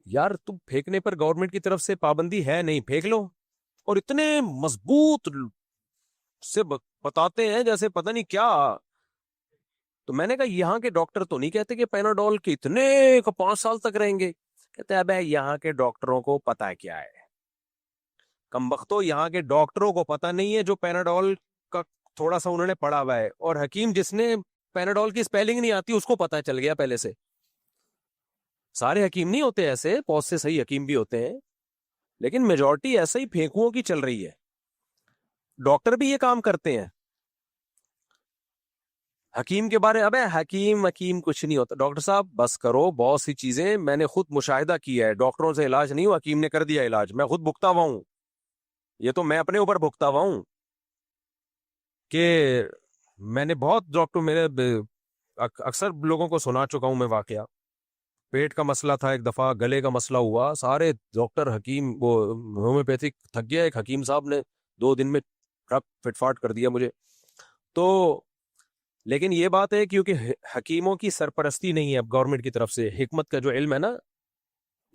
یار تم پھینکنے پر گورنمنٹ کی طرف سے پابندی ہے نہیں، پھینک لو، اور اتنے مضبوط سے بتاتے ہیں جیسے پتہ نہیں کیا. تو میں نے کہا یہاں کے ڈاکٹر تو نہیں کہتے کہ پیناڈول کے اتنے 5 سال تک رہیں گے. کہتے ہیں ابے یہاں کے ڈاکٹروں کو پتا کیا ہے، کمبختو یہاں کے ڈاکٹروں کو پتا نہیں ہے جو پیناڈول کا تھوڑا سا انہوں نے پڑھا ہوا ہے، اور حکیم جس نے پیناڈول کی اسپیلنگ نہیں آتی اس کو پتا چل گیا پہلے سے. سارے حکیم نہیں ہوتے ایسے، بہت سے صحیح حکیم بھی ہوتے ہیں، لیکن میجورٹی ایسے ہی پھینکوؤں کی چل رہی ہے. ڈاکٹر بھی یہ کام کرتے ہیں. حکیم کے بارے ابے حکیم کچھ نہیں ہوتا. ڈاکٹر صاحب بس کرو، بہت سی چیزیں میں نے خود مشاہدہ کیا ہے، ڈاکٹروں سے علاج نہیں ہوا، حکیم نے کر دیا علاج. میں خود بھگتا ہوا ہوں، یہ تو میں اپنے اوپر بھگتا ہوا ہوں کہ میں نے بہت ڈاکٹر، میرے اکثر لوگوں کو سنا چکا ہوں میں واقعہ. پیٹ کا مسئلہ تھا ایک دفعہ، گلے کا مسئلہ ہوا، سارے ڈاکٹر حکیم وہ ہومیوپیتھک تھک گیا، ایک حکیم صاحب نے 2 دن میں ٹرک فٹ فاٹ کر دیا مجھے. تو لیکن یہ بات ہے کیونکہ حکیموں کی سرپرستی نہیں ہے اب گورنمنٹ کی طرف سے، حکمت کا جو علم ہے نا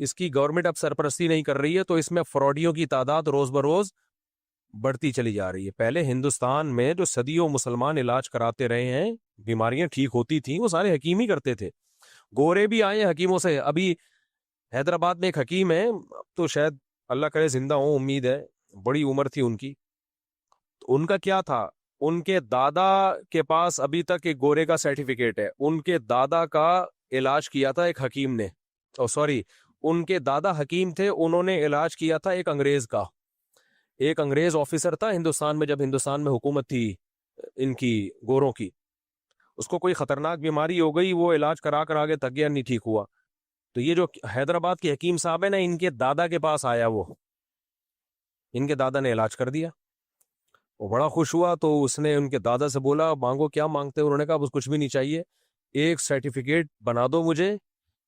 اس کی گورنمنٹ اب سرپرستی نہیں کر رہی ہے، تو اس میں فراڈیوں کی تعداد روز بروز بڑھتی چلی جا رہی ہے. پہلے ہندوستان میں جو صدیوں مسلمان علاج کراتے رہے ہیں، بیماریاں ٹھیک ہوتی تھیں، وہ سارے حکیم ہی کرتے تھے. گورے بھی آئے حکیموں سے. ابھی حیدرآباد میں ایک حکیم ہے، اب تو شاید اللہ کرے زندہ ہوں، امید ہے، بڑی عمر تھی ان کی. تو ان کا کیا تھا، ان کے دادا کے پاس ابھی تک ایک گورے کا سرٹیفکیٹ ہے. ان کے دادا کا علاج کیا تھا ایک حکیم نے، ان کے دادا حکیم تھے، انہوں نے علاج کیا تھا ایک انگریز کا. ایک انگریز آفیسر تھا ہندوستان میں، جب ہندوستان میں حکومت تھی ان کی گوروں کی، اس کو کوئی خطرناک بیماری ہو گئی، وہ علاج کرا کر آگے تک گیا، نہیں ٹھیک ہوا. تو یہ جو حیدرآباد کے حکیم صاحب ہے نا، ان کے دادا کے پاس آیا، وہ ان کے دادا نے علاج کر دیا. وہ بڑا خوش ہوا، تو اس نے ان کے دادا سے بولا مانگو کیا مانگتے. انہوں نے کہا بس کچھ بھی نہیں چاہیے، ایک سرٹیفکیٹ بنا دو مجھے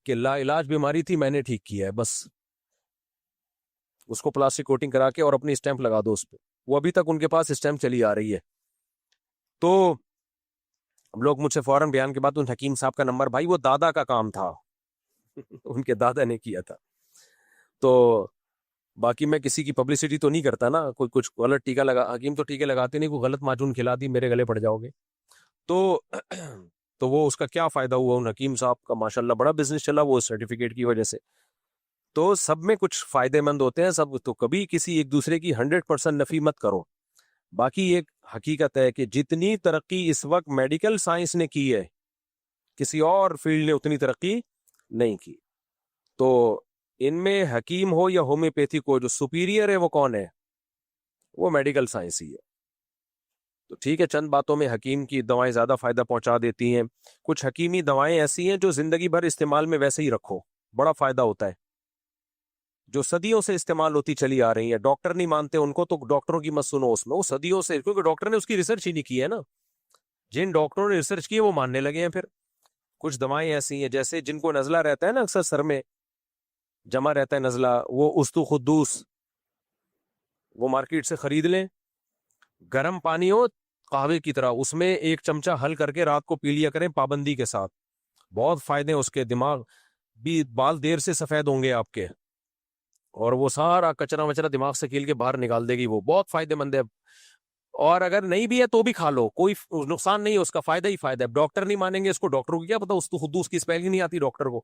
کہ لا علاج بیماری تھی میں نے ٹھیک کیا ہے، بس اس کو پلاسٹک کوٹنگ کرا کے اور اپنی اسٹیمپ لگا دو اس پہ. وہ ابھی تک ان کے پاس اسٹیمپ چلی آ رہی ہے. تو لوگ مجھ سے فوراً بیان کے بعد ان حکیم صاحب کا نمبر، بھائی وہ دادا کا کام تھا ان کے دادا نے کیا تھا. تو باقی میں کسی کی پبلسٹی تو نہیں کرتا نا، کوئی کچھ غلط ٹیکا لگا، حکیم تو ٹیکے لگاتے نہیں، کوئی غلط معجون کھلا دی میرے گلے پڑ جاؤ گے. تو وہ اس کا کیا فائدہ ہوا، ان حکیم صاحب کا ماشاءاللہ بڑا بزنس چلا وہ سرٹیفکیٹ کی وجہ سے. تو سب میں کچھ فائدے مند ہوتے ہیں سب، تو کبھی کسی ایک دوسرے کی 100% نفی مت کرو. باقی ایک حقیقت ہے کہ جتنی ترقی اس وقت میڈیکل سائنس نے کی ہے، کسی اور فیلڈ نے اتنی ترقی نہیں کی. تو ان میں حکیم ہو یا ہومیوپیتھی کو، جو سپیریئر ہے وہ کون ہے، وہ میڈیکل سائنس ہی ہے. تو ٹھیک ہے، چند باتوں میں حکیم کی دوائیں زیادہ فائدہ پہنچا دیتی ہیں. کچھ حکیمی دوائیں ایسی ہیں جو زندگی بھر استعمال میں ویسے ہی رکھو، بڑا فائدہ ہوتا ہے، جو صدیوں سے استعمال ہوتی چلی آ رہی ہیں. ڈاکٹر نہیں مانتے ان کو، تو ڈاکٹروں کی مت سنو اس میں، وہ صدیوں سے، کیونکہ ڈاکٹر نے اس کی ریسرچ ہی نہیں کی ہے نا. جن ڈاکٹروں نے ریسرچ کی ہے وہ ماننے لگے ہیں. پھر کچھ دوائیں ایسی ہیں جیسے جن کو نزلہ رہتا ہے نا، اکثر سر میں جمع رہتا ہے نزلہ، وہ استو خدوس، وہ مارکیٹ سے خرید لیں، گرم پانی ہو قہوے کی طرح، اس میں 1 چمچہ حل کر کے رات کو پی لیا کریں پابندی کے ساتھ. بہت فائدے ہیں اس کے، دماغ بھی، بال دیر سے سفید ہوں گے آپ کے، اور وہ سارا کچرا وچرا دماغ سے کھیل کے باہر نکال دے گی، وہ بہت فائدے مند ہے. اور اگر نہیں بھی ہے تو بھی کھا لو، کوئی نقصان نہیں ہے، اس کا فائدہ ہی فائدہ ہے. ڈاکٹر نہیں مانیں گے اس کو، ڈاکٹر کو کیا پتا، اس تو خدوس کی اسپیلنگ نہیں آتی ڈاکٹر کو.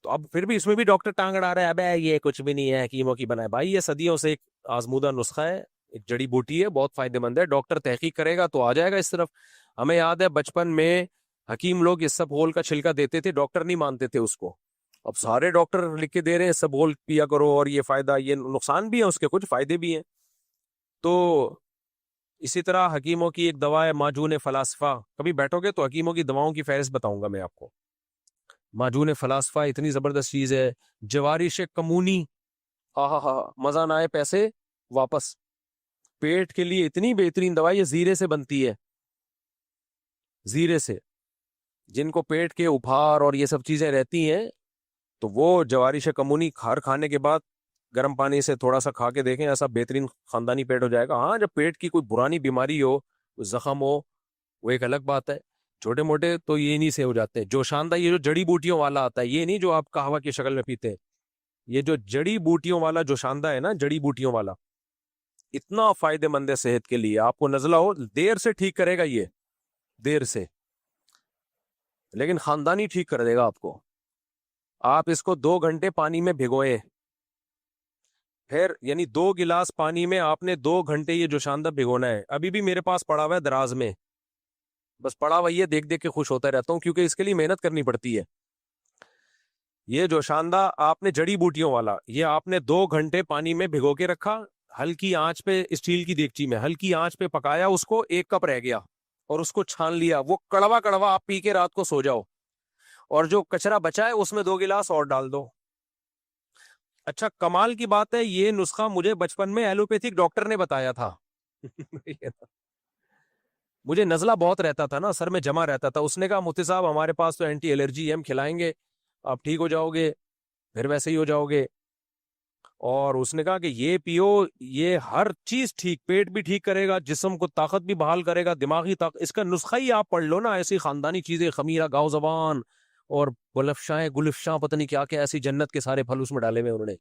تو اب پھر بھی اس میں بھی ڈاکٹر ٹانگ اڑا رہا ہے، ابے یہ کچھ بھی نہیں ہے، حکیموں کی بنا ہے. بھائی یہ صدیوں سے ایک آزمودہ نسخہ ہے، ایک جڑی بوٹی ہے، بہت فائدہ مند ہے. ڈاکٹر تحقیق کرے گا تو آ جائے گا اس طرف. ہمیں یاد ہے بچپن میں حکیم لوگ اس سب غول کا چھلکا دیتے تھے، ڈاکٹر نہیں مانتے تھے اس کو. اب سارے ڈاکٹر لکھ کے دے رہے ہیں سب غول پیا کرو، اور یہ فائدہ، یہ نقصان بھی ہے اس کے، کچھ فائدے بھی ہیں. تو اسی طرح حکیموں کی ایک دوا ہے معجون فلاسفہ. کبھی بیٹھو گے تو حکیموں کی دواؤں کی فہرست بتاؤں گا میں آپ کو. معجون فلاسفہ اتنی زبردست چیز ہے. جوارش کمونی، ہاں مزہ نہ آئے پیسے واپس. پیٹ کے لیے اتنی بہترین دوائی، یہ زیرے سے بنتی ہے، زیرے سے. جن کو پیٹ کے ابھار اور یہ سب چیزیں رہتی ہیں تو وہ جوارش کمونی کھانے کے بعد گرم پانی سے تھوڑا سا کھا کے دیکھیں، ایسا بہترین خاندانی پیٹ ہو جائے گا. ہاں جب پیٹ کی کوئی پرانی بیماری ہو، کوئی زخم ہو، وہ ایک الگ بات ہے. چھوٹے موٹے تو یہ نہیں سے ہو جاتے ہیں. جوشاندہ یہ جو جڑی بوٹیوں والا آتا ہے, یہ نہیں جو آپ قہوہ کی شکل میں پیتے ہیں, یہ جو جڑی بوٹیوں والا جوشاندہ ہے نا, جڑی بوٹیوں والا, اتنا فائدہ مند ہے صحت کے لیے. آپ کو نزلہ ہو دیر سے ٹھیک کرے گا یہ, دیر سے, لیکن خاندانی ٹھیک کر دے گا آپ کو. آپ اس کو 2 گھنٹے پانی میں بھگوئے, پھر یعنی 2 گلاس پانی میں آپ نے 2 گھنٹے یہ جوشاندہ بھگونا ہے. ابھی بھی میرے پاس پڑا ہوا ہے دراز میں, بس پڑا ہوا یہ دیکھ دیکھ کے خوش ہوتا رہتا ہوں, کیونکہ اس کے لیے محنت کرنی پڑتی ہے. یہ جوشاندہ آپ نے جڑی بوٹیوں والا, یہ آپ نے 2 گھنٹے پانی میں بھگو کے رکھا, ہلکی آنچ پہ, اسٹیل کی دیگچی میں ہلکی آنچ پہ پکایا اس کو, 1 کپ رہ گیا اور اس کو چھان لیا. وہ کڑوا کڑوا آپ پی کے رات کو سو جاؤ, اور جو کچرا بچا ہے اس میں 2 گلاس اور ڈال دو. اچھا کمال کی بات ہے, یہ نسخہ مجھے بچپن میں ایلوپیتھک ڈاکٹر نے بتایا تھا. مجھے نزلہ بہت رہتا تھا نا, سر میں جمع رہتا تھا. اس نے کہا مفتی صاحب ہمارے پاس تو اینٹی الرجی ہے, ہم کھلائیں گے, آپ ٹھیک ہو جاؤ گے, پھر ویسے ہی ہو جاؤ گے. اور اس نے کہا کہ یہ پیو, یہ ہر چیز ٹھیک, پیٹ بھی ٹھیک کرے گا, جسم کو طاقت بھی بحال کرے گا, دماغی طاقت, اس کا نسخہ ہی آپ پڑھ لو نا. ایسی خاندانی چیزیں, خمیرہ, گاؤ زبان اور بلفشاں گلفشاں, پتہ نہیں کیا کیا ایسی جنت کے سارے پھل اس میں ڈالے ہوئے انہوں نے.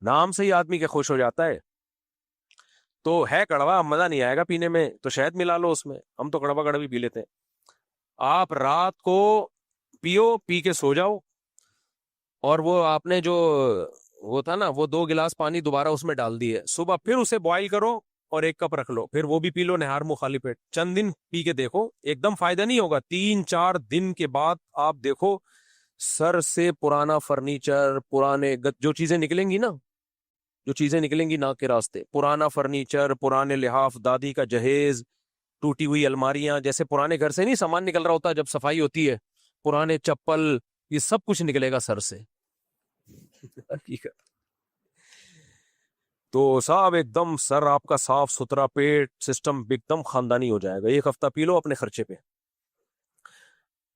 نام سے ہی آدمی کے خوش ہو جاتا ہے. تو ہے کڑوا, مزہ نہیں آئے گا پینے میں, تو شہد ملا لو اس میں, ہم تو کڑوا کڑوا بھی پی لیتے ہیں. آپ رات کو پیو, پی کے سو جاؤ, اور وہ آپ نے جو وہ تھا نا, وہ 2 گلاس پانی دوبارہ اس میں ڈال دیے, صبح پھر اسے بوائل کرو اور 1 کپ رکھ لو, پھر وہ بھی پی لو نہار منہ خالی پیٹ. چند دن پی کے دیکھو, ایک دم فائدہ نہیں ہوگا, 3-4 دن کے بعد آپ دیکھو سر سے پرانا فرنیچر, پرانے جو چیزیں نکلیں گی نا, جو چیزیں نکلیں گی ناک کے راستے, پرانا فرنیچر, پرانے لحاف, دادی کا جہیز, ٹوٹی ہوئی الماریاں, جیسے پرانے گھر سے نہیں سامان نکل رہا ہوتا جب صفائی ہوتی ہے, پرانے چپل, یہ سب کچھ نکلے گا سر سے. تو صاحب ایک دم سر آپ کا صاف ستھرا, پیٹ سسٹم ایک دم خاندانی ہو جائے گا. 1 ہفتہ پی لو اپنے خرچے پہ.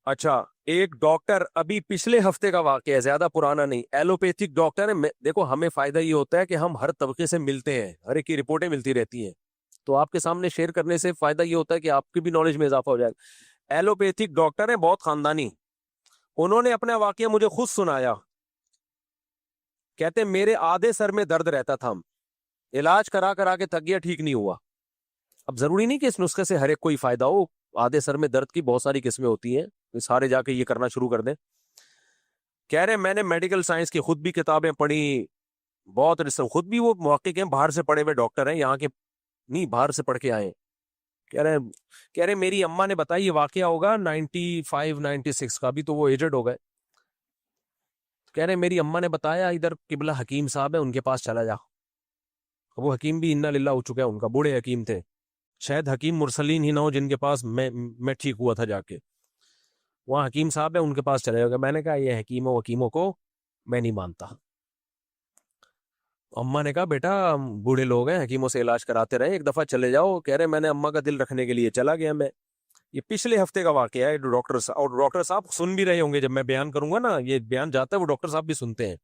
اچھا ایک ڈاکٹر, ابھی پچھلے ہفتے کا واقعہ ہے, زیادہ پرانا نہیں, ایلوپیتھک ڈاکٹر ہے. دیکھو ہمیں فائدہ یہ ہوتا ہے کہ ہم ہر طبقے سے ملتے ہیں, ہر ایک کی رپورٹیں ملتی رہتی ہیں, تو آپ کے سامنے شیئر کرنے سے فائدہ یہ ہوتا ہے کہ آپ کی بھی نالج میں اضافہ ہو جائے گا. ایلوپیتھک ڈاکٹر ہے, بہت خاندانی, انہوں نے اپنا واقعہ مجھے خود سنایا. کہتے میرے آدھے سر میں درد رہتا تھا, علاج کرا کرا کے تھک گیا, ٹھیک نہیں ہوا. اب ضروری نہیں کہ اس نسخے سے ہر ایک کوئی فائدہ ہو, آدھے سر میں درد کی بہت ساری قسمیں ہوتی ہیں, سارے جا کے یہ کرنا شروع کر دیں. کہہ رہے میں نے میڈیکل سائنس کی خود بھی کتابیں پڑھی, بہت ریسرچ, خود بھی وہ محقق ہیں, باہر سے پڑھے ہوئے ڈاکٹر ہیں, یہاں کے نہیں, باہر سے پڑھ کے آئے. کہہ رہے میری اماں نے بتایا یہ واقعہ ہوگا 95-96 کا, بھی تو وہ ایجڈ ہو گئے. کہہ رہے میری اماں نے بتایا ادھر قبلہ حکیم صاحب ہے, ان کے پاس چلا جا. وہ حکیم بھی انا للہ ہو چکا ہے ان کا, بوڑھے حکیم تھے, شاید حکیم مرسلین ہی نہ ہو جن کے پاس میں ٹھیک ہوا تھا جا کے. وہاں حکیم صاحب ہے, ان کے پاس چلے گا. میں نے کہا یہ حکیموں کو میں نہیں مانتا. اماں نے کہا بیٹا بوڑھے لوگ ہیں, حکیموں سے علاج کراتے رہے, ایک دفعہ چلے جاؤ. کہہ رہے میں نے اماں کا دل رکھنے کے لیے چلا گیا. میں یہ پچھلے ہفتے کا واقعہ ہے. ڈاکٹر صاحب سن بھی رہے ہوں گے جب میں بیان کروں گا نا, یہ بیان جاتا ہے وہ ڈاکٹر صاحب بھی سنتے ہیں,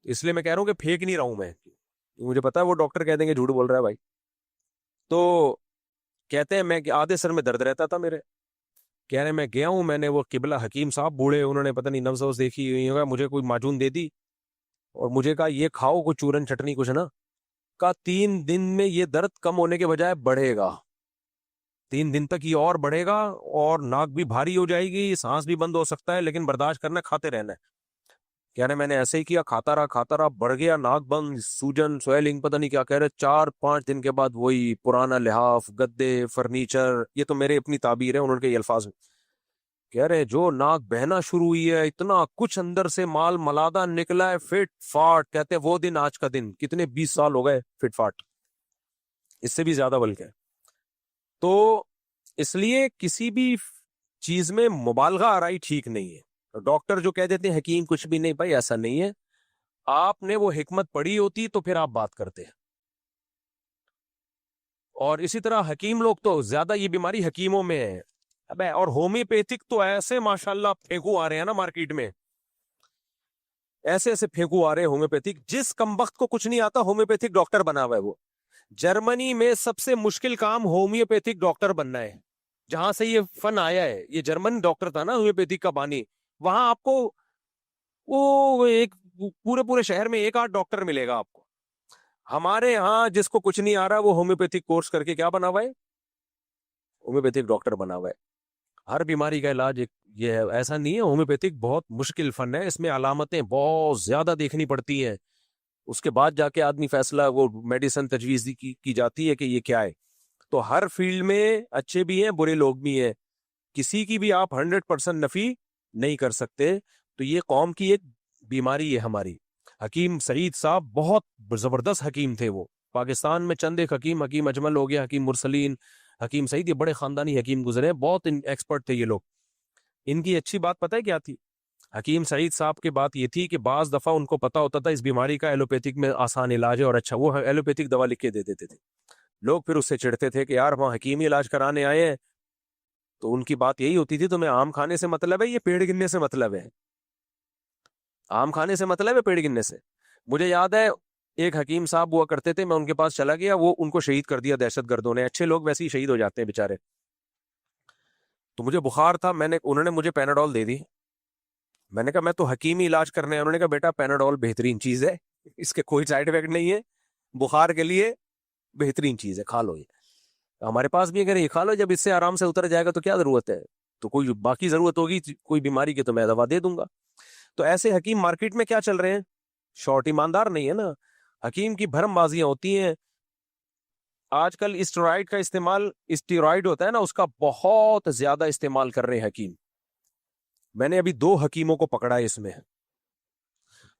اس لیے میں کہہ رہا ہوں کہ پھینک نہیں رہا ہوں میں, مجھے پتا ہے وہ ڈاکٹر کہہ دیں گے جھوٹ بول رہا ہے بھائی. تو کہتے ہیں میں آدھے سر میں درد رہتا تھا میرے. کہہ رہے میں گیا ہوں, میں نے وہ قبلہ حکیم صاحب بوڑھے, انہوں نے پتہ نہیں نبض دیکھی ہوئی ہوگا, مجھے کوئی معجون دے دی اور مجھے کہا یہ کھاؤ کوئی چورن چٹنی کچھ نا. کہا 3 دن میں یہ درد کم ہونے کے بجائے بڑھے گا, 3 دن تک یہ اور بڑھے گا, اور ناک بھی بھاری ہو جائے گی, سانس بھی بند ہو سکتا ہے, لیکن برداشت کرنا, کھاتے رہنا ہے. کہہ رہے میں نے ایسے ہی کیا, کھاتا رہا, بڑھ گیا, ناک بند, سوجن, سویلنگ, پتہ نہیں کیا. کہہ رہے 4-5 دن کے بعد وہی پرانا لحاف, گدے, فرنیچر, یہ تو میرے اپنی تعبیر ہے, انہوں کے الفاظ میں. کہہ رہے جو ناک بہنا شروع ہوئی ہے, اتنا کچھ اندر سے مال ملادہ نکلا ہے, فٹ فاٹ. کہتے وہ دن آج کا دن, کتنے 20 سال ہو گئے فٹ فاٹ, اس سے بھی زیادہ بلکہ. تو اس لیے کسی بھی چیز میں مبالغہ آرائی ٹھیک نہیں ہے. ڈاکٹر جو کہہ دیتے ہیں حکیم کچھ بھی نہیں, بھائی ایسا نہیں ہے. آپ نے وہ حکمت پڑھی ہوتی تو پھر آپ بات کرتے ہیں. اور اسی طرح حکیم لوگ تو زیادہ یہ بیماری حکیموں میں ہے. ابے اور ہومیوپیتھک تو ایسے ماشاءاللہ پھینکو آ رہے ہیں نا مارکیٹ میں, ایسے ایسے پھینکو آ رہے ہیں ہومیوپیتھک. جس کمبخت کو کچھ نہیں آتا ہومیوپیتھک ڈاکٹر بنا ہوا ہے وہ. جرمنی میں سب سے مشکل کام ہومیوپیتھک ڈاکٹر بننا ہے. جہاں سے یہ فن آیا ہے، یہ جرمن ڈاکٹر تھا نا ہومیوپیتھک کا بانی، وہاں آپ کو وہ ایک پورے شہر میں ایک آدھ ڈاکٹر ملے گا آپ کو. ہمارے ہاں جس کو کچھ نہیں آ رہا وہ ہومیوپیتھک کورس کر کے کیا بنا ہوا ہے؟ ہومیوپیتھک ڈاکٹر بنا ہوا ہے. ہر بیماری کا علاج یہ ہے، ایسا نہیں ہے. ہومیوپیتھک بہت مشکل فن ہے، اس میں علامتیں بہت زیادہ دیکھنی پڑتی ہیں، اس کے بعد جا کے آدمی فیصلہ وہ میڈیسن تجویز کی جاتی ہے کہ یہ کیا ہے. تو ہر فیلڈ میں اچھے بھی ہیں برے لوگ بھی ہیں، کسی کی بھی آپ 100% نفی نہیں کر سکتے. تو یہ قوم کی ایک بیماری ہے ہماری. حکیم سعید صاحب بہت زبردست حکیم تھے. وہ پاکستان میں چند ایک حکیم اجمل ہو گیا، حکیم مرسلین، حکیم سعید، یہ بڑے خاندانی حکیم گزرے، بہت ایکسپرٹ تھے یہ لوگ. ان کی اچھی بات پتہ ہے کیا تھی؟ حکیم سعید صاحب کی بات یہ تھی کہ بعض دفعہ ان کو پتا ہوتا تھا اس بیماری کا ایلوپیتھک میں آسان علاج ہے اور اچھا، وہ ایلوپیتھک دوا لکھ کے دے دیتے تھے. لوگ پھر اس سے چڑھتے تھے کہ یار وہاں حکیمی علاج کرانے آئے ہیں. تو ان کی بات یہی ہوتی تھی تمہیں آم کھانے سے مطلب ہے یہ پیڑ گننے سے مطلب ہے؟ آم کھانے سے مطلب ہے پیڑ گننے سے؟ مجھے یاد ہے ایک حکیم صاحب ہوا کرتے تھے، میں ان کے پاس چلا گیا، وہ ان کو شہید کر دیا دہشت گردوں نے. اچھے لوگ ویسے ہی شہید ہو جاتے ہیں بےچارے. تو مجھے بخار تھا، انہوں نے مجھے پیناڈول دے دی. میں نے کہا میں تو حکیمی علاج کرنے ہیں. انہوں نے کہا بیٹا پیناڈول بہترین چیز ہے، اس کے کوئی سائیڈ افیکٹ نہیں ہے، بخار کے لیے بہترین چیز ہے، کھا لو. یہ ہمارے پاس بھی اگر یہ کھا لو، جب اس سے آرام سے اتر جائے گا تو کیا ضرورت ہے؟ تو کوئی باقی ضرورت ہوگی کوئی بیماری کی تو میں دوا دے دوں گا. تو ایسے حکیم مارکیٹ میں کیا چل رہے ہیں؟ شارٹ ایماندار نہیں ہے نا. حکیم کی بھرم بازیاں ہوتی ہیں. آج کل اسٹیرائڈ کا استعمال، اسٹیرائڈ ہوتا ہے نا، اس کا بہت زیادہ استعمال کر رہے ہیں حکیم. میں نے ابھی 2 حکیموں کو پکڑا ہے اس میں.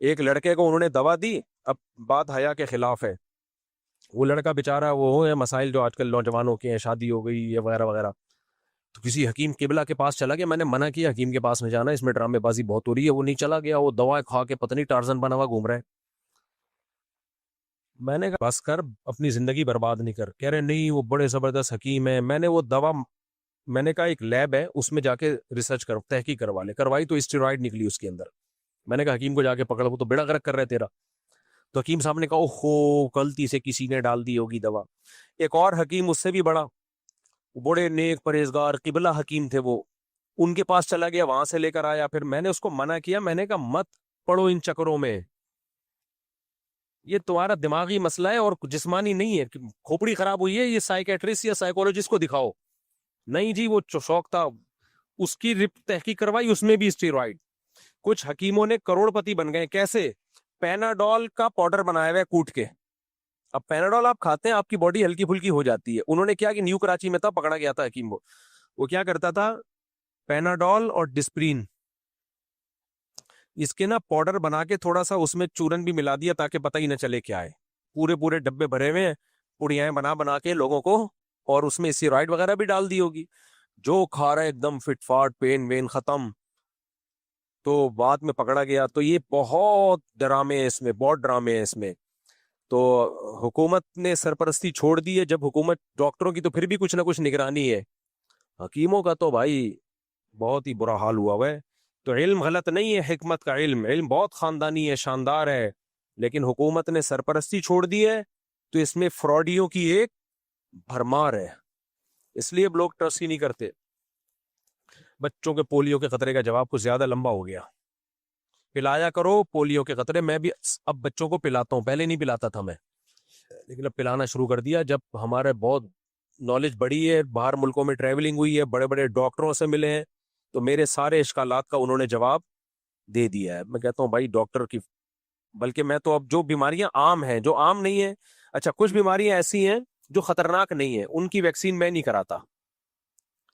ایک لڑکے کو انہوں نے دوا دی، اب بات حیا کے خلاف ہے، وہ لڑکا بےچارا وہ ہے مسائل جو آج کل نوجوانوں کے ہیں، شادی ہو گئی یہ وغیرہ وغیرہ. تو کسی حکیم قبلہ کے پاس چلا گیا. میں نے منع کیا حکیم کے پاس میں جانا، اس میں ڈرامے بازی بہت ہو رہی ہے. وہ نہیں چلا گیا، وہ دوا کھا کے پتہ نہیں ٹارزن بنا ہوا گھوم رہا ہے. میں نے کہا بس کر، اپنی زندگی برباد نہیں کر. کہہ رہے نہیں وہ بڑے زبردست حکیم ہیں. میں نے وہ دوا، میں نے کہا ایک لیب ہے اس میں جا کے ریسرچ کرو، تحقیق کروا لے. کروائی تو اسٹیرائڈ نکلی اس کے اندر. میں نے کہا حکیم کو جا کے پکڑ، وہ تو بیڑا غرق کر رہے تیرا. تو حکیم صاحب نے کہا اوہو غلطی سے کسی نے ڈال دی ہوگی دوا. ایک اور حکیم اس سے بھی بڑا، بڑے نیک پرہیزگار قبلہ حکیم تھے، وہ ان کے پاس چلا گیا، وہاں سے لے کر آیا. پھر میں نے اس کو منع کیا، میں نے کہا مت پڑھو ان چکروں میں، یہ تمہارا دماغی مسئلہ ہے اور جسمانی نہیں ہے. کھوپڑی خراب ہوئی ہے، یہ سائیکیٹرسٹ یا سائیکولوجسٹ کو دکھاؤ. نہیں جی وہ شوق تھا، اس کی تحقیق کروائی، اس میں بھی اسٹیرائڈ. کچھ حکیموں نے کروڑ پتی بن گئے. کیسے؟ پیناڈول کا پاؤڈر بنایا ہوا ہے کوٹ کے. اب پیناڈول آپ کھاتے ہیں آپ کی باڈی ہلکی پھلکی ہو جاتی ہے. انہوں نے کیا کہ نیو کراچی میں تھا، پکڑا گیا تھا حکیم وہ کیا کرتا تھا، پیناڈول اور ڈسپرین اس کے نا پاؤڈر بنا کے تھوڑا سا اس میں چورن بھی ملا دیا تاکہ پتہ ہی نہ چلے کیا ہے. پورے ڈبے بھرے ہوئے ہیں، پڑیاں بنا کے لوگوں کو، اور اس میں اسٹیرائڈ وغیرہ بھی ڈال دی ہوگی. جو کھا رہا ہے ایک دم فٹ فاٹ، پین وین ختم. تو بعد میں پکڑا گیا. تو یہ بہت ڈرامے ہیں اس میں، بہت ڈرامے ہیں اس میں. تو حکومت نے سرپرستی چھوڑ دی ہے. جب حکومت، ڈاکٹروں کی تو پھر بھی کچھ نہ کچھ نگرانی ہے، حکیموں کا تو بھائی بہت ہی برا حال ہوا ہے. تو علم غلط نہیں ہے، حکمت کا علم بہت خاندانی ہے، شاندار ہے، لیکن حکومت نے سرپرستی چھوڑ دی ہے تو اس میں فراڈیوں کی ایک بھرمار ہے. اس لیے اب لوگ ٹرسٹ ہی نہیں کرتے. بچوں کے پولیو کے خطرے کا جواب کچھ زیادہ لمبا ہو گیا. پلایا کرو پولیو کے خطرے. میں بھی اب بچوں کو پلاتا ہوں، پہلے نہیں پلاتا تھا میں، لیکن اب پلانا شروع کر دیا. جب ہمارے بہت نالج بڑی ہے، باہر ملکوں میں ٹریولنگ ہوئی ہے، بڑے بڑے ڈاکٹروں سے ملے ہیں، تو میرے سارے اشکالات کا انہوں نے جواب دے دیا ہے. میں کہتا ہوں بھائی ڈاکٹر کی، بلکہ میں تو اب جو بیماریاں عام ہیں، جو عام نہیں ہیں، اچھا کچھ بیماریاں ایسی ہیں جو خطرناک نہیں ہیں، ان کی ویکسین میں نہیں کراتا.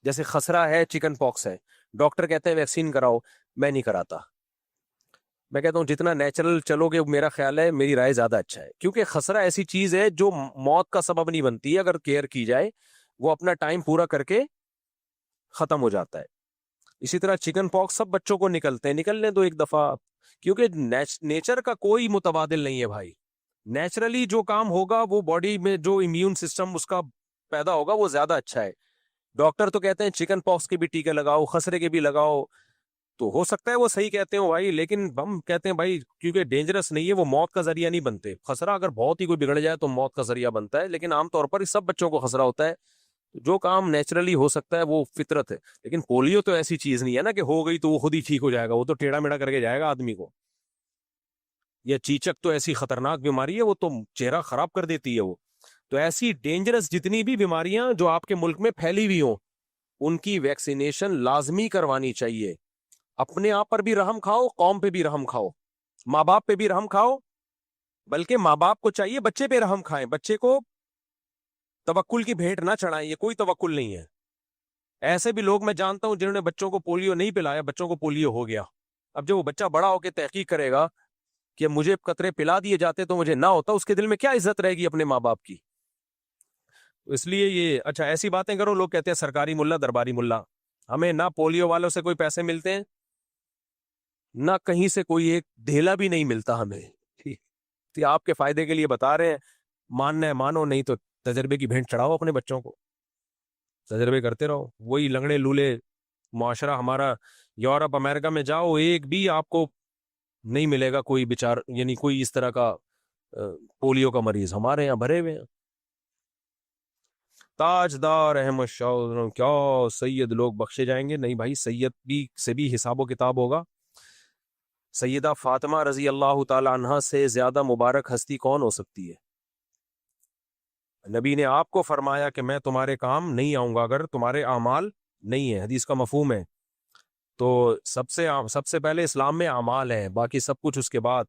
جیسے خسرہ ہے، چکن پاکس ہے، ڈاکٹر کہتے ہیں ویکسین کراؤ، میں نہیں کراتا. میں کہتا ہوں جتنا نیچرل چلو گے میرا خیال ہے میری رائے زیادہ اچھا ہے. کیونکہ خسرہ ایسی چیز ہے جو موت کا سبب نہیں بنتی ہے، اگر کیئر کی جائے وہ اپنا ٹائم پورا کر کے ختم ہو جاتا ہے. اسی طرح چکن پاکس سب بچوں کو نکلنے دو ایک دفعہ، کیونکہ نیچر کا کوئی متبادل نہیں ہے بھائی. نیچرلی جو کام ہوگا وہ باڈی میں جو امیون سسٹم اس کا پیدا ہوگا وہ زیادہ اچھا ہے. ڈاکٹر تو کہتے ہیں چکن پاکس کے بھی ٹیکے لگاؤ، خسرے کے بھی لگاؤ، تو ہو سکتا ہے وہ صحیح کہتے ہیں بھائی، لیکن ہم کہتے ہیں بھائی کیونکہ ڈینجرس نہیں ہے، وہ موت کا ذریعہ نہیں بنتے. خسرہ اگر بہت ہی کوئی بگڑ جائے تو موت کا ذریعہ بنتا ہے، لیکن عام طور پر سب بچوں کو خسرہ ہوتا ہے. جو کام نیچرلی ہو سکتا ہے وہ فطرت ہے. لیکن پولیو تو ایسی چیز نہیں ہے نا کہ ہو گئی تو وہ خود ہی ٹھیک ہو جائے گا, وہ تو ٹیڑھا میڑھا کر کے جائے گا آدمی کو. یا چیچک تو ایسی خطرناک بیماری ہے, وہ تو چہرہ خراب کر دیتی ہے وہ. تو ایسی ڈینجرس جتنی بھی بیماریاں جو آپ کے ملک میں پھیلی ہوئی ہوں, ان کی ویکسینیشن لازمی کروانی چاہیے. اپنے آپ پر بھی رحم کھاؤ, قوم پہ بھی رحم کھاؤ, ماں باپ پہ بھی رحم کھاؤ, بلکہ ماں باپ کو چاہیے بچے پہ رحم کھائیں. بچے کو توکل کی بھیٹ نہ چڑھائیں, یہ کوئی توکل نہیں ہے. ایسے بھی لوگ میں جانتا ہوں جنہوں نے بچوں کو پولیو نہیں پلایا, بچوں کو پولیو ہو گیا. اب جب وہ بچہ بڑا ہو کے تحقیق کرے گا کہ مجھے قطرے پلا دیے جاتے تو مجھے نہ ہوتا, اس کے دل میں کیا عزت رہے گی اپنے ماں باپ کی. اس لیے یہ اچھا ایسی باتیں کرو, لوگ کہتے ہیں سرکاری ملا درباری ملا. ہمیں نہ پولیو والوں سے کوئی پیسے ملتے ہیں, نہ کہیں سے کوئی ایک ڈھیلا بھی نہیں ملتا ہمیں. آپ کے فائدے کے لیے بتا رہے ہیں, ماننا ہے مانو, نہیں تو تجربے کی بھینٹ چڑھاؤ اپنے بچوں کو, تجربے کرتے رہو. وہی لنگڑے لولے معاشرہ ہمارا. یورپ امریکہ میں جاؤ, ایک بھی آپ کو نہیں ملے گا کوئی بیچار, یعنی کوئی اس طرح کا پولیو کا مریض. ہمارے یہاں بھرے ہوئے ہیں. تاجدار احمد شاہ کیا سید لوگ بخشے جائیں گے؟ نہیں بھائی, سید بھی سے بھی حساب و کتاب ہوگا. سیدہ فاطمہ رضی اللہ تعالی عنہا سے زیادہ مبارک ہستی کون ہو سکتی ہے؟ نبی نے آپ کو فرمایا کہ میں تمہارے کام نہیں آؤں گا اگر تمہارے اعمال نہیں ہے. حدیث کا مفہوم ہے. تو سب سے پہلے اسلام میں اعمال ہیں, باقی سب کچھ اس کے بعد.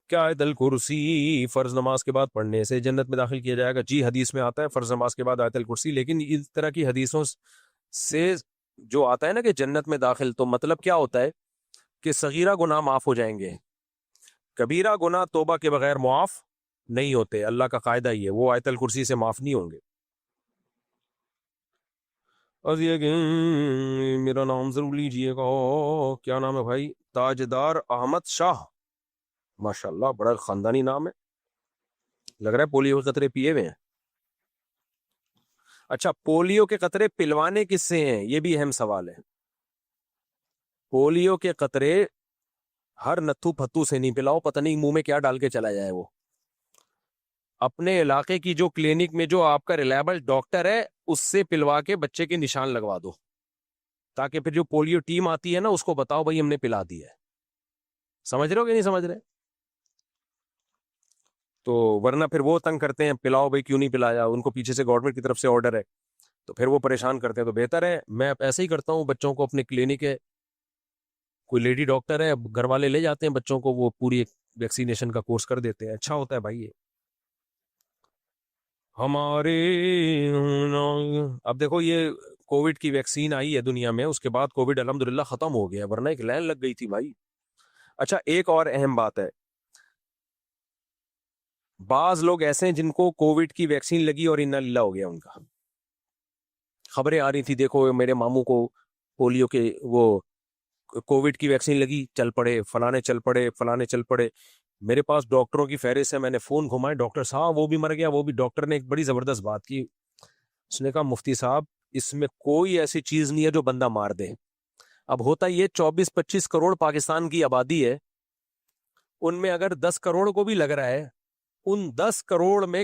کیا آیت الکرسی فرض نماز کے بعد پڑھنے سے جنت میں داخل کیا جائے گا؟ جی حدیث میں آتا ہے فرض نماز کے بعد آیت الکرسی. لیکن اس طرح کی حدیثوں سے جو آتا ہے نا کہ جنت میں داخل, تو مطلب کیا ہوتا ہے کہ صغیرہ گناہ معاف ہو جائیں گے, کبیرہ گناہ توبہ کے بغیر معاف نہیں ہوتے. اللہ کا قاعدہ ہی ہے, وہ آیت الکرسی سے معاف نہیں ہوں گے. اور یہ کہ میرا نام ضرور لیجئے گا. کیا نام ہے بھائی؟ تاجدار احمد شاہ. ماشاءاللہ بڑا خاندانی نام ہے, لگ رہا ہے پولیو کے قطرے پیے ہوئے ہیں. اچھا, پولیو کے قطرے پلوانے کس سے ہیں؟ یہ بھی اہم سوال ہے. پولیو کے قطرے ہر نتھو پھتو سے نہیں پلاؤ, پتہ نہیں منہ میں کیا ڈال کے چلا جائے. وہ اپنے علاقے کی جو کلینک میں جو آپ کا ریلائبل ڈاکٹر ہے اس سے پلوا کے بچے کے نشان لگوا دو, تاکہ پھر جو پولیو ٹیم آتی ہے نا اس کو بتاؤ بھائی ہم نے پلا دیا ہے. سمجھ رہے ہو کہ نہیں سمجھ رہے؟ تو ورنہ پھر وہ تنگ کرتے ہیں, پلاؤ بھائی کیوں نہیں پلایا, ان کو پیچھے سے گورنمنٹ کی طرف سے آرڈر ہے, تو پھر وہ پریشان کرتے ہیں. تو بہتر ہے, میں ایسے ہی کرتا ہوں بچوں کو, اپنے کلینک ہے کوئی لیڈی ڈاکٹر ہے, گھر والے لے جاتے ہیں بچوں کو, وہ پوری ایک ویکسینیشن کا کورس کر دیتے ہیں. اچھا ہوتا ہے بھائی یہ ہمارے. اب دیکھو یہ کووڈ کی ویکسین آئی ہے دنیا میں, اس کے بعد کووڈ الحمدللہ ختم ہو گیا, ورنہ ایک لائن لگ گئی تھی بھائی. اچھا ایک اور اہم بات ہے, بعض لوگ ایسے ہیں جن کو کووڈ کی ویکسین لگی اور انا للہ ہو گیا ان کا. خبریں آ رہی تھی, دیکھو میرے ماموں کو پولیو کے وہ کووڈ کی ویکسین لگی, چل پڑے فلانے, چل پڑے فلانے, چل پڑے. میرے پاس ڈاکٹروں کی فہرست ہے, میں نے فون گھمائے, ڈاکٹر صاحب وہ بھی مر گیا, وہ بھی. ڈاکٹر نے ایک بڑی زبردست بات کی, اس نے کہا مفتی صاحب اس میں کوئی ایسی چیز نہیں ہے جو بندہ مار دے. اب ہوتا یہ 24-25 کروڑ پاکستان کی آبادی ہے, ان میں اگر 10 کروڑ کو بھی لگ رہا ہے, ان 10 کروڑ میں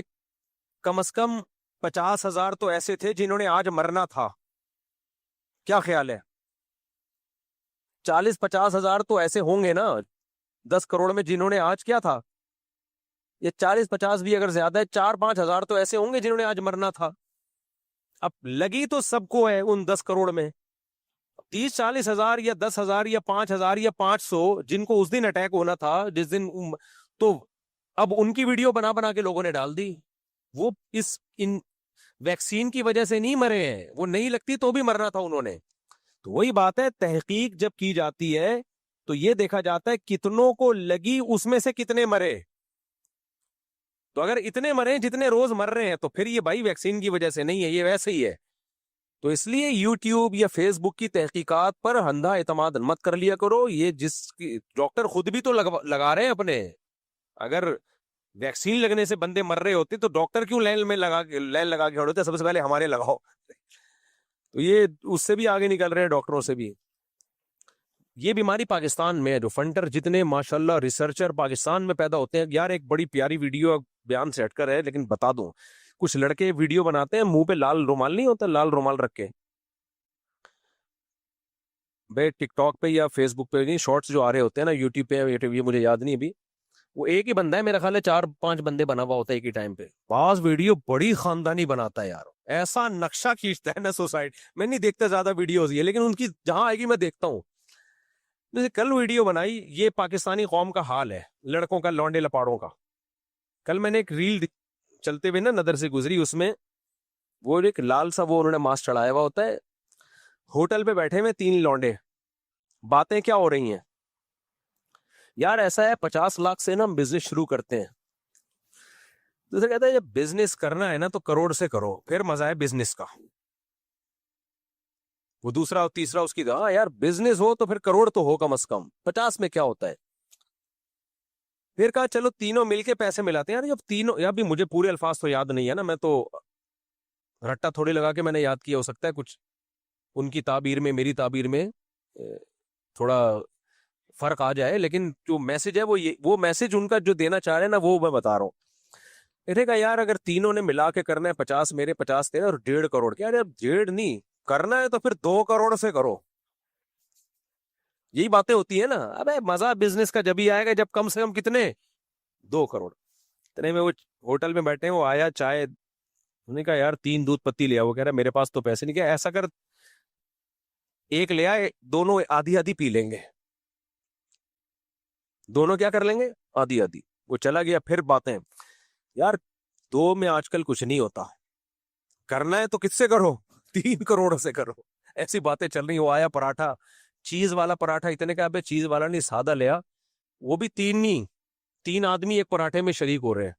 کم از کم 50,000 تو ایسے تھے جنہوں نے آج مرنا تھا. کیا خیال ہے؟ 40-50,000 تو ایسے ہوں گے نا 10 کروڑ میں جنہوں نے آج کیا تھا. یہ 40-50 بھی اگر زیادہ ہے, 4-5 ہزار تو ایسے ہوں گے جنہوں نے آج مرنا تھا. اب لگی تو سب کو ہے ان 10 کروڑ میں. 30-40 ہزار یا 10,000 یا 5,000 یا 500 جن کو اس دن اٹیک ہونا تھا جس دن, تو اب ان کی ویڈیو بنا بنا کے لوگوں نے ڈال دی. وہ ان ویکسین کی وجہ سے نہیں مرے ہیں, وہ نہیں لگتی تو بھی مرنا تھا انہوں نے. تو وہی بات ہے, تحقیق جب کی جاتی ہے تو یہ دیکھا جاتا ہے کتنوں کو لگی, اس میں سے کتنے مرے. تو اگر اتنے مرے جتنے روز مر رہے ہیں تو پھر یہ بھائی ویکسین کی وجہ سے نہیں ہے, یہ ویسے ہی ہے. تو اس لیے یوٹیوب یا فیس بک کی تحقیقات پر اندھا اعتماد مت کر لیا کرو. یہ جس ڈاکٹر خود بھی تو لگا رہے ہیں اپنے. اگر ویکسین لگنے سے بندے مر رہے ہوتے تو ڈاکٹر کیوں لائن لگا کے کھڑے ہوتے, سب سے پہلے ہمارے لگاؤ. تو یہ اس سے بھی آگے نکل رہے ہیں, ڈاکٹروں سے بھی. یہ بیماری پاکستان میں ہے, جو فنٹر جتنے ماشاءاللہ ریسرچر پاکستان میں پیدا ہوتے ہیں. یار ایک بڑی پیاری ویڈیو بیان سے ہٹ کر ہے لیکن بتا دوں, کچھ لڑکے ویڈیو بناتے ہیں منہ پہ لال رومال نہیں ہوتا, لال رومال رکھ کے, بھائی ٹک ٹاک پہ یا فیس بک پہ نہیں, شارٹس جو آ رہے ہوتے ہیں نا یوٹیوب پہ, یہ مجھے یاد نہیں ابھی, وہ ایک ہی بندہ ہے میرا خیال ہے 4-5 بندے بنا ہوا ہوتا ہے ایک ہی ٹائم پہ, بعض ویڈیو بڑی خاندانی بناتا ہے یار, ایسا نقشہ کھینچتا ہے نا سوسائٹی. میں نہیں دیکھتا زیادہ ویڈیوز یہ, لیکن ان کی جہاں آئے گی میں دیکھتا ہوں. جیسے کل ویڈیو بنائی, یہ پاکستانی قوم کا حال ہے لڑکوں کا, لونڈے لپاڑوں کا. کل میں نے ایک ریل چلتے ہوئے نا نظر سے گزری, اس میں وہ ایک لال سا وہ انہوں نے ماسک چڑھایا ہوا ہوتا ہے, ہوٹل پہ بیٹھے ہوئے 3 لونڈے, باتیں کیا ہو رہی ہیں یار, ایسا ہے 50 لاکھ سے نا ہم بزنس شروع کرتے ہیں. دوسرا کہتا ہے جب بزنس کرنا ہے نا تو کروڑ سے کرو, پھر مزہ ہے بزنس کا. وہ دوسرا اور تیسرا اس کی, ہاں یار بزنس ہو تو پھر کروڑ تو ہو کم از کم, 50 میں کیا ہوتا ہے. پھر کہا چلو تینوں مل کے پیسے ملاتے ہیں. یار جب تینوں, یا بھی مجھے پورے الفاظ تو یاد نہیں ہے نا, میں تو رٹا تھوڑی لگا کے میں نے یاد کیا, ہو سکتا ہے کچھ ان کی تعبیر میں میری تعبیر میں تھوڑا فرق آ جائے, لیکن جو میسج ہے وہ میسج ان کا جو دینا چاہ رہے ہیں نا وہ میں بتا رہا ہوں. میرے کہا یار اگر تینوں نے ملا کے کرنا ہے 50, میرے 50 تھے اور 1.5 کروڑ, کیا یار 1.5 نہیں کرنا ہے تو پھر 2 کروڑ سے کرو. یہی باتیں ہوتی ہیں نا. ابے مزہ بزنس کا جب ہی آئے گا جب کم سے کم کتنے 2 کروڑ. اتنے میں وہ ہوٹل میں بیٹھے, وہ آیا چائے, انہوں نے کہا یار 3 دودھ پتی لیا. وہ کہہ رہا میرے پاس تو پیسے نہیں. کیا ایسا کر, ایک لیا, دونوں آدھی آدھی پی لیں گے, دونوں کیا کر لیں گے آدھی آدھی. وہ چلا گیا. پھر باتیں, یار 2 میں آج کل کچھ نہیں ہوتا, کرنا ہے تو کس سے کرو 3 کروڑ سے کرو. ایسی باتیں چل رہی. وہ آیا پراٹھا, چیز والا پراٹھا, اتنے کا چیز والا نہیں سادہ لیا, وہ بھی 3 نہیں, 3 آدمی ایک پراٹھے میں شریک ہو رہے ہیں.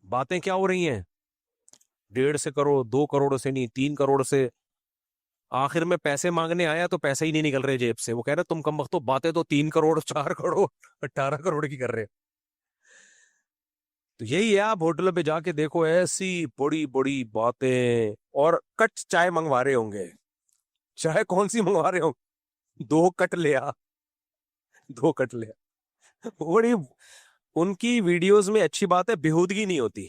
باتیں کیا ہو رہی ہیں 1.5 سے کرو, 2 کروڑ سے نہیں 3 کروڑ سے. آخر میں پیسے مانگنے آیا تو پیسے ہی نہیں نکل رہے جیب سے. وہ کہہ رہے تم کم وقت باتیں تو 3 کروڑ 4 کروڑ 18 کروڑ کی کر رہے. تو یہی ہے, آپ ہوٹل پہ جا کے دیکھو ایسی بڑی بڑی باتیں, اور کٹ چائے منگوا رہے ہوں گے. چائے کون سی منگوا رہے ہوں, 2 کٹ لیا 2 کٹ لیا. بڑی ان کی ویڈیوز میں اچھی بات ہے بےہودگی نہیں ہوتی.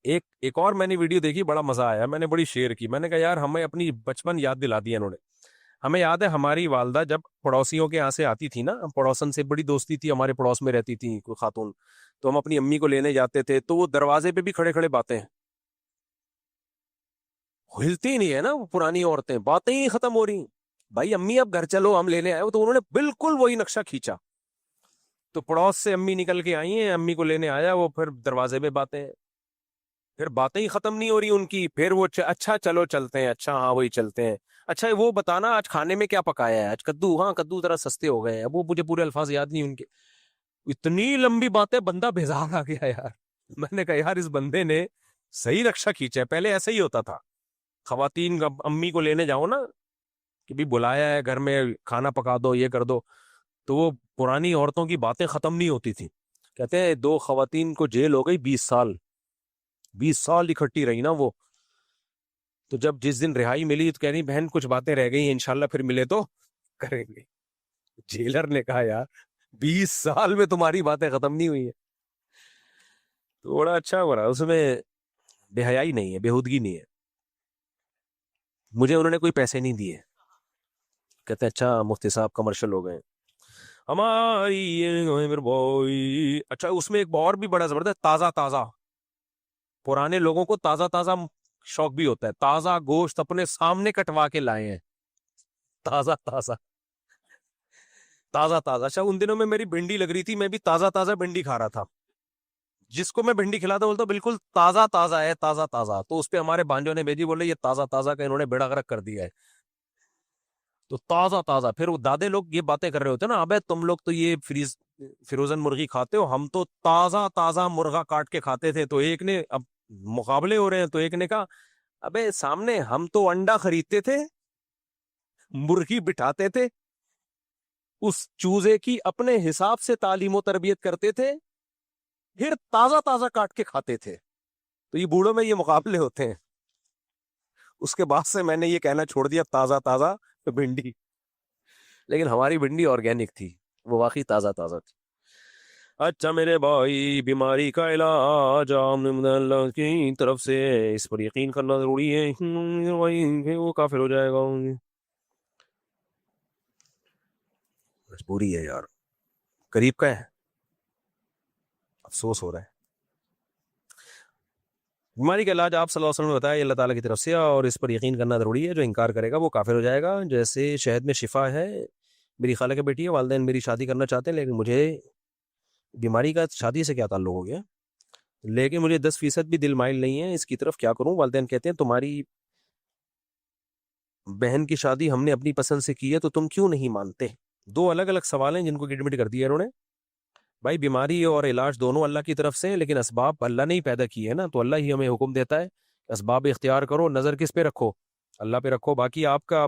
ایک اور میں نے ویڈیو دیکھی, بڑا مزہ آیا, میں نے بڑی شیئر کی. میں نے کہا یار ہمیں اپنی بچپن یاد دلا دیا انہوں نے. ہمیں یاد ہے ہماری والدہ جب پڑوسیوں کے یہاں سے آتی تھی نا, پڑوسن سے بڑی دوستی تھی, ہمارے پڑوس میں رہتی تھی کوئی خاتون, تو ہم اپنی امی کو لینے جاتے تھے تو وہ دروازے پہ بھی کھڑے کھڑے باتیں, ہلتی نہیں ہے نا وہ پرانی عورتیں, باتیں ہی ختم ہو رہی. بھائی امی اب گھر چلو ہم لینے آئے. تو انہوں نے بالکل وہی نقشہ کھینچا. تو پڑوس سے امی نکل کے آئی ہیں, امی کو لینے آیا, وہ پھر دروازے پہ باتیں, پھر باتیں ہی ختم نہیں ہو رہی ان کی. پھر وہ اچھا چلو چلتے ہیں, اچھا ہاں وہی چلتے ہیں, اچھا وہ بتانا آج کھانے میں کیا پکایا ہے, آج کدو, ہاں کدو ذرا سستے ہو گئے ہیں. وہ مجھے پورے الفاظ یاد نہیں ان کے. اتنی لمبی باتیں, بندہ بیزار آ گیا یار. میں نے کہا یار اس بندے نے صحیح نقشہ کھینچا ہے. پہلے ایسا ہی ہوتا تھا, خواتین امی کو لینے جاؤ نا کہ بھی بلایا ہے گھر میں, کھانا پکا دو, یہ کر دو, تو وہ پرانی عورتوں کی باتیں ختم نہیں ہوتی تھی. کہتے ہیں 2 خواتین کو جیل ہو گئی 20 سال اکٹھی رہی نا وہ. تو جب جس دن رہائی ملی تو کہہ رہی بہن کچھ باتیں رہ گئی ہیں, انشاءاللہ پھر ملے تو کریں گے. جیلر نے کہا یار 20 سال میں تمہاری باتیں ختم نہیں ہوئی ہیں. تو بڑا اچھا ہو رہا, اس میں بے حیائی نہیں ہے, بےہودگی نہیں ہے. مجھے انہوں نے کوئی پیسے نہیں دیے. کہتے ہیں اچھا مفتی صاحب کمرشل ہو گئے ہماری. اچھا اس میں ایک اور بھی بڑا زبردست, تازہ تازہ, پرانے لوگوں کو تازہ تازہ شوق بھی ہوتا ہے. تازہ گوشت اپنے سامنے کٹوا کے لائے ہیں, تازہ تازہ تازہ تازہ. اچھا ان دنوں میں میری بھنڈی لگ رہی تھی, میں بھی تازہ تازہ بھنڈی کھا رہا تھا. جس کو میں بھنڈی کھلاتا بولتا بالکل تازہ تازہ ہے, تازہ تازہ. تو اس پہ ہمارے بانجوں نے بھیجی, بولے یہ تازہ تازہ کا انہوں نے بیڑا غرق کر دیا ہے. تو تازہ تازہ. پھر وہ دادے لوگ یہ باتیں کر رہے ہوتے نا, ابے تم لوگ تو یہ فروزن مرغی کھاتے ہو, ہم تو تازہ تازہ مرغا کاٹ کے کھاتے تھے. تو ایک نے, اب مقابلے ہو رہے ہیں, تو ایک نے کہا ابے سامنے ہم تو انڈا خریدتے تھے, مرغی بٹھاتے تھے, اس چوزے کی اپنے حساب سے تعلیم و تربیت کرتے تھے, پھر تازہ تازہ کاٹ کے کھاتے تھے. تو یہ بوڑھوں میں یہ مقابلے ہوتے ہیں. اس کے بعد سے میں نے یہ کہنا چھوڑ دیا تازہ تازہ بھنڈی. لیکن ہماری بھنڈی آرگینک تھی, وہ واقعی تازہ تازہ تھی. اچھا میرے بھائی، بیماری کا علاج اللہ کی طرف سے، اس پر یقین کرنا ضروری ہے، وہ کافر ہو جائے گا. مجبوری ہے یار، قریب کا ہے، افسوس ہو رہا ہے. بیماری کا علاج آپ صلی اللہ علیہ وسلم نے بتایا اللہ تعالیٰ کی طرف سے، اور اس پر یقین کرنا ضروری ہے. جو انکار کرے گا وہ کافر ہو جائے گا. جیسے شہد میں شفا ہے. میری خالہ کی بیٹی ہے، والدین میری شادی کرنا چاہتے ہیں، لیکن مجھے بیماری کا شادی سے کیا تعلق ہو گیا، لیکن مجھے 10% بھی دل مائل نہیں ہے اس کی طرف، کیا کروں؟ والدین کہتے ہیں تمہاری بہن کی شادی ہم نے اپنی پسند سے کی ہے تو تم کیوں نہیں مانتے؟ دو الگ الگ سوال ہیں جن کو ایڈمٹ کر دیا انہوں نے. بھائی بیماری اور علاج دونوں اللہ کی طرف سے، لیکن اسباب اللہ نے ہی پیدا کی ہے نا، تو اللہ ہی ہمیں حکم دیتا ہے اسباب اختیار کرو. نظر کس پہ رکھو؟ اللہ پہ رکھو. باقی آپ کا